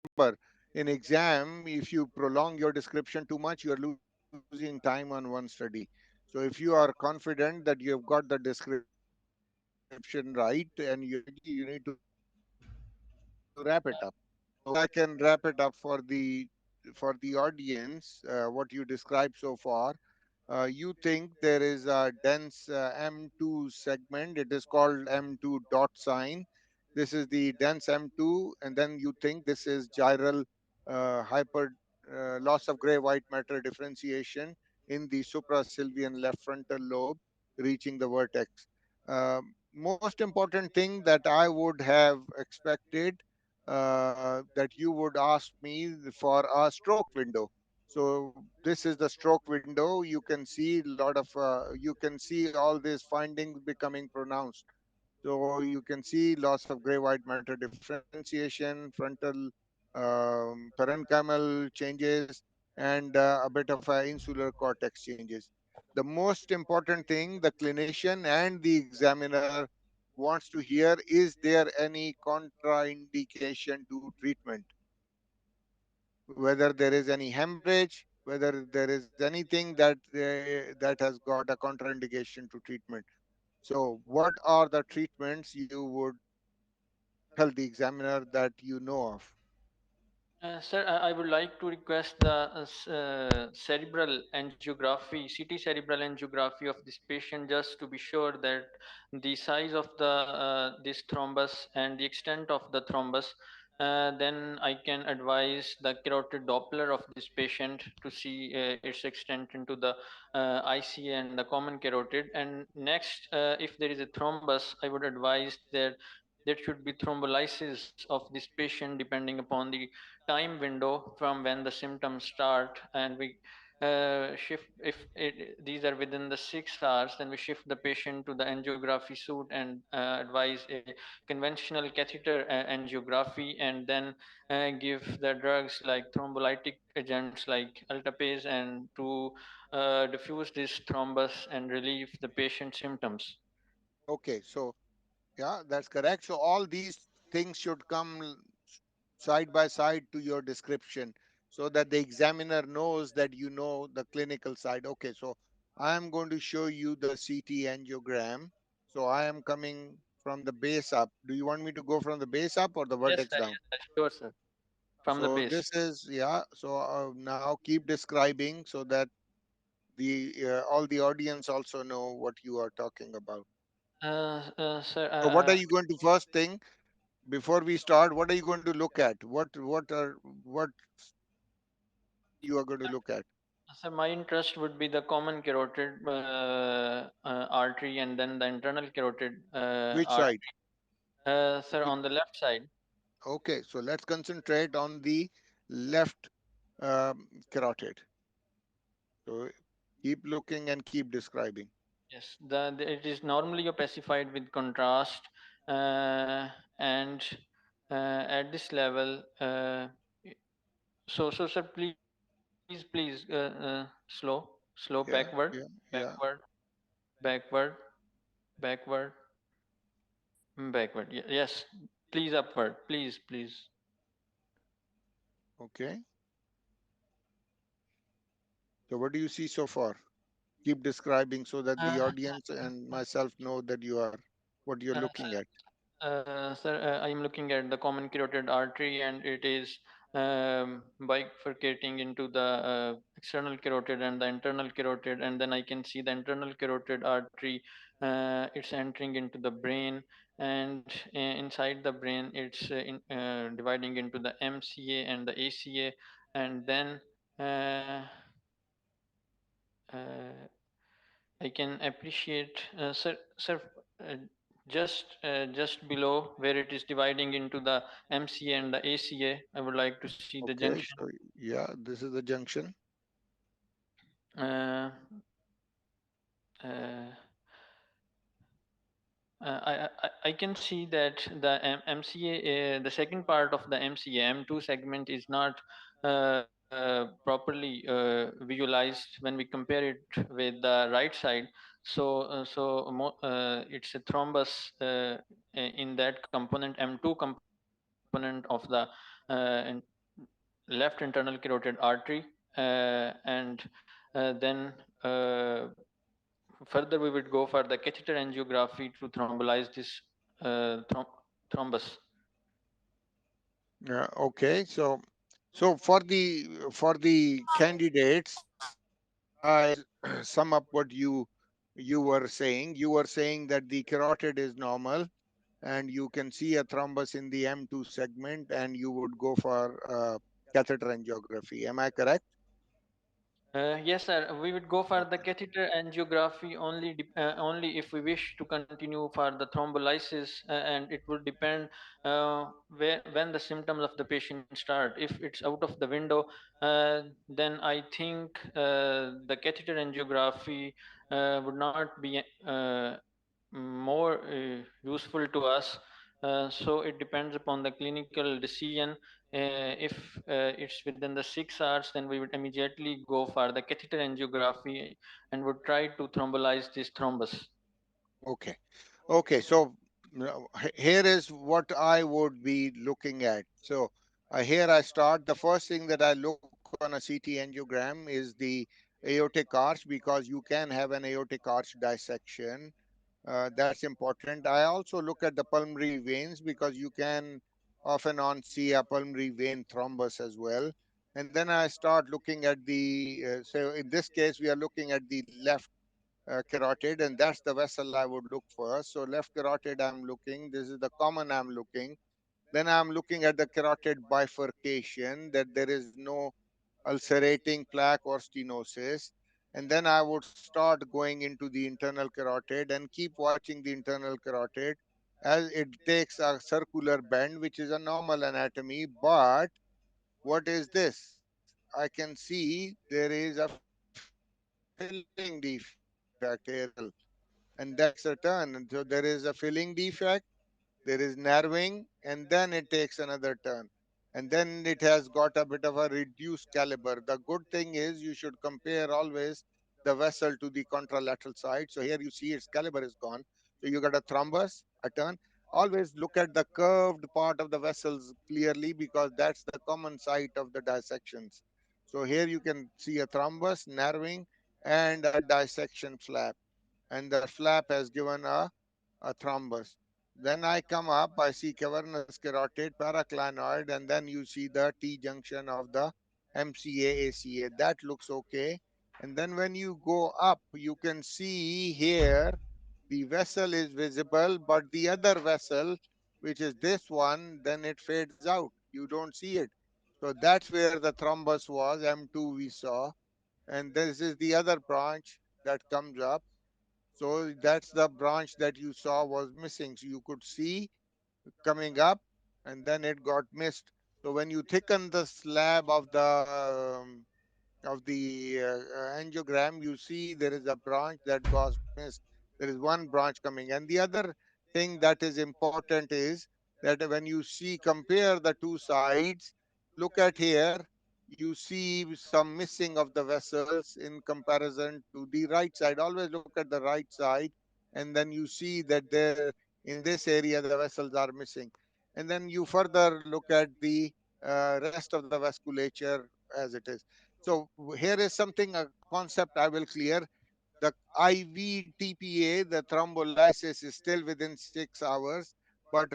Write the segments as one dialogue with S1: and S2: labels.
S1: remember, in exam, if you prolong your description too much, you are losing time on one study. So if you are confident that you have got the description right and you are ready, you need to wrap it up. So now I can wrap it up for the audience. What you described so far, you think there is a dense M2 segment. It is called M2 dot sign. This is the dense M2, and then you think this is gyral hyper loss of gray white matter differentiation in the suprasylvian left frontal lobe, reaching the vertex. Most important thing that I would have expected that you would ask me for a stroke window. So this is the stroke window. You can see a lot of you can see all these findings becoming pronounced. So you can see loss of gray white matter differentiation, frontal parenchymal changes, and a bit of insular cortex changes. The most important thing the clinician and the examiner wants to hear, is there any contraindication to treatment? Whether there is any hemorrhage, whether there is anything that has got a contraindication to treatment. So, what are the treatments you would tell the examiner that you know of?
S2: Sir, I would like to request the cerebral angiography, CT cerebral angiography of this patient, just to be sure that the size of the this thrombus and the extent of the thrombus. Then I can advise the carotid Doppler of this patient to see its extent into the ICA and the common carotid. And next, if there is a thrombus, I would advise that there should be thrombolysis of this patient depending upon the time window from when the symptoms start. And we shift, if these are within the 6 hours, then we shift the patient to the angiography suite and advise a conventional catheter angiography, and then give the drugs like thrombolytic agents like altapase, and to diffuse this thrombus and relieve the patient's symptoms.
S1: Okay, so yeah, that's correct. So all these things should come side by side to your description so that the examiner knows that you know the clinical side. Okay, so I am going to show you the CT angiogram. So I am coming from the base up. Do you want me to go from the base up or the
S2: Yes,
S1: vertex
S2: sir.
S1: down?
S2: Yes, sir. Sure, sir. From the
S1: So
S2: base.
S1: this is, yeah. So now keep describing so that the all the audience also know what you are talking about.
S2: Sir,
S1: So what are you going to first thing before we start? What are you going to look at? What you are going to look at?
S2: sir, my interest would be the common carotid artery, and then the internal carotid
S1: Which
S2: artery.
S1: side?
S2: Sir,
S1: Which,
S2: on the left side.
S1: okay, so let's concentrate on the left carotid. So keep looking and keep describing.
S2: Yes, it is normally opacified with contrast, and at this level. So, sir, please, slow, backward,
S1: Yeah, yeah,
S2: backward,
S1: yeah.
S2: backward, backward, backward. Yes, please upward, please, please.
S1: Okay. So what do you see so far? Keep describing so that the
S2: Uh,
S1: audience and myself know that you are what you're
S2: uh,
S1: looking at.
S2: Sir, I am looking at the common carotid artery, and it is bifurcating into the external carotid and the internal carotid, and then I can see the internal carotid artery. It's entering into the brain, and inside the brain, it's dividing into the MCA and the ACA, and then. Uh, uh, I can appreciate, sir, uh, just below where it is dividing into the MCA and the ACA. I would like to see the
S1: Okay,
S2: junction.
S1: so yeah, this is the junction.
S2: Uh, uh, I can see that the MCA, the second part of the MCA M2 segment is not properly visualized when we compare it with the right side. It's a thrombus in that component, M2 component of the left internal carotid artery, and then further we would go for the catheter angiography to thrombolize this thrombus.
S1: Okay, so for the candidates, I sum up what you were saying. You were saying that the carotid is normal, and you can see a thrombus in the M2 segment, and you would go for catheter angiography. Am I correct?
S2: Yes, sir. We would go for the
S1: Okay.
S2: catheter angiography only, only if we wish to continue for the thrombolysis, and it would depend when the symptoms of the patient start. If it's out of the window, then I think the catheter angiography would not be more useful to us. So it depends upon the clinical decision. If it's within the 6 hours, then we would immediately go for the catheter angiography and would try to thrombolize this thrombus.
S1: Okay. Okay. So here is what I would be looking at. So here I start. The first thing that I look on a CT angiogram is the aortic arch, because you can have an aortic arch dissection. That's important. I also look at the pulmonary veins, because you can often on see a pulmonary vein thrombus as well. And then I start looking at the, so in this case, we are looking at the left carotid, and that's the vessel I would look first. So left carotid I'm looking, this is the common I'm looking. Then I'm looking at the carotid bifurcation, that there is no ulcerating plaque or stenosis. And then I would start going into the internal carotid and keep watching the internal carotid as it takes a circular bend, which is a normal anatomy. But what is this? I can see there is a filling defect here as well. And then it takes a turn. And so there is a filling defect, there is narrowing, and then it takes another turn. And then it has got a bit of a reduced caliber. The good thing is you should compare always the vessel to the contralateral side. So here you see its caliber is gone. So you got a thrombus, a turn. Always look at the curved part of the vessels clearly, because that's the common site of the dissections. So here you can see a thrombus, narrowing, and a dissection flap. And the flap has given a thrombus. Then I come up, I see cavernous carotid, paraclinoid, and then you see the T junction of the MCA ACA. That looks okay. And then when you go up, you can see here the vessel is visible, but the other vessel, which is this one, then it fades out. You don't see it. So that's where the thrombus was, M2 we saw. And this is the other branch that comes up. So that's the branch that you saw was missing. So you could see coming up, and then it got missed. So when you thicken the slab of the angiogram, you see there is a branch that got missed. There is one branch coming. And the other thing that is important is that when you see, compare the two sides, look at here, you see some missing of the vessels in comparison to the right side. Always look at the right side, and then you see that there in this area the vessels are missing. And then you further look at the rest of the vasculature as it is. So here is something, a concept I will clear. The IV TPA, the thrombolysis, is still within 6 hours. But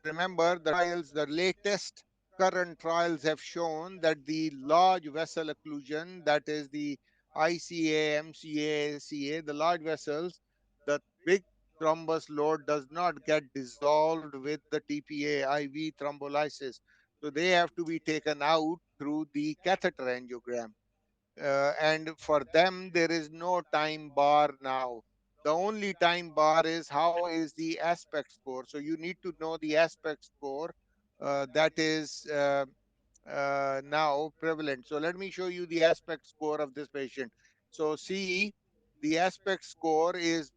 S1: remember, the trials, the latest current trials have shown that the large vessel occlusion, that is the ICA, MCA, ACA, the large vessels, the big thrombus load does not get dissolved with the TPA IV thrombolysis. So they have to be taken out through the catheter angiogram. And for them, there is no time bar now. The only time bar is how is the aspect score. So you need to know the aspect score that is now prevalent. So let me show you the aspect score of this patient. So see, the aspect score is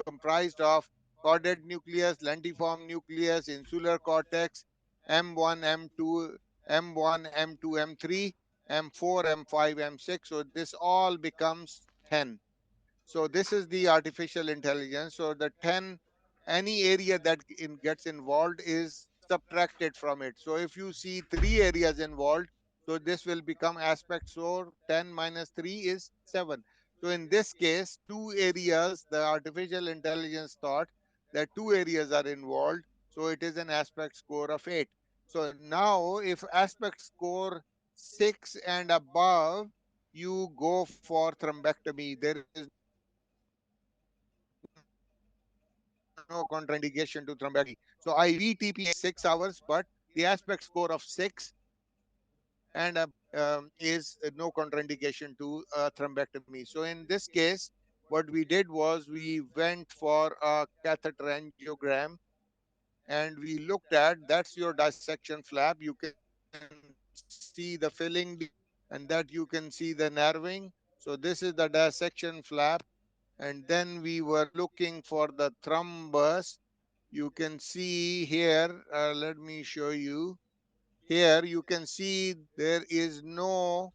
S1: comprised of chordate nucleus, lentiform nucleus, insular cortex, M1, M2, M1, M2, M3, M4, M5, M6. So this all becomes 10. So this is the artificial intelligence. So the 10, any area that gets involved is subtract it from it. So if you see three areas involved, so this will become aspect score 10 minus 3 is 7. So in this case, two areas, the artificial intelligence thought that two areas are involved. So it is an aspect score of 8. So now if aspect score 6 and above, you go for thrombectomy. There is no contraindication to thrombectomy. So IV TPA is 6 hours, but the aspect score of 6 and is no contraindication to thrombectomy. So in this case, what we did was we went for a catheter angiogram and we looked at, that's your dissection flap. You can see the filling device and that you can see the nerving. So this is the dissection flap. And then we were looking for the thrombus. You can see here, let me show you. Here you can see there is the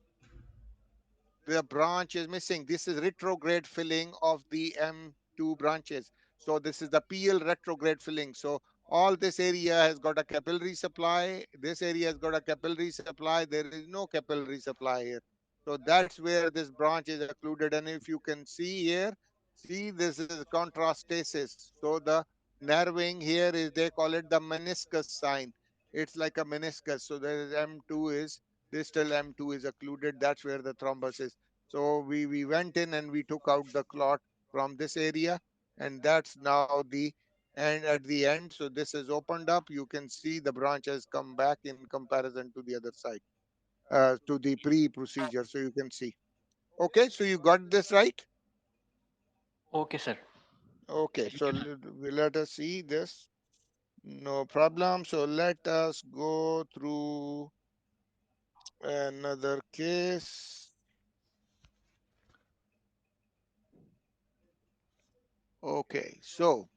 S1: branch is missing. This is retrograde filling of the M2 branches. So this is the PL retrograde filling. So all this area has got a capillary supply. This area has got a capillary supply. There is no capillary supply here. So that's where this branch is occluded. And if you can see here, see this is contrastasis. So the nerving here is, they call it the meniscus sign. It's like a meniscus. So there is M2 is distal M2 is occluded. That's where the thrombus is. So we went in and we took out the clot from this area, and that's now the and at the end. So this is opened up. You can see the branch has come back in comparison to the other side, to the pre-procedure. So you can see. Okay, so you got this right.
S2: Okay, sir.
S1: Okay,
S2: Thank
S1: so
S2: you, sir.
S1: let us see this. No problem. So let us go through another case. Okay, so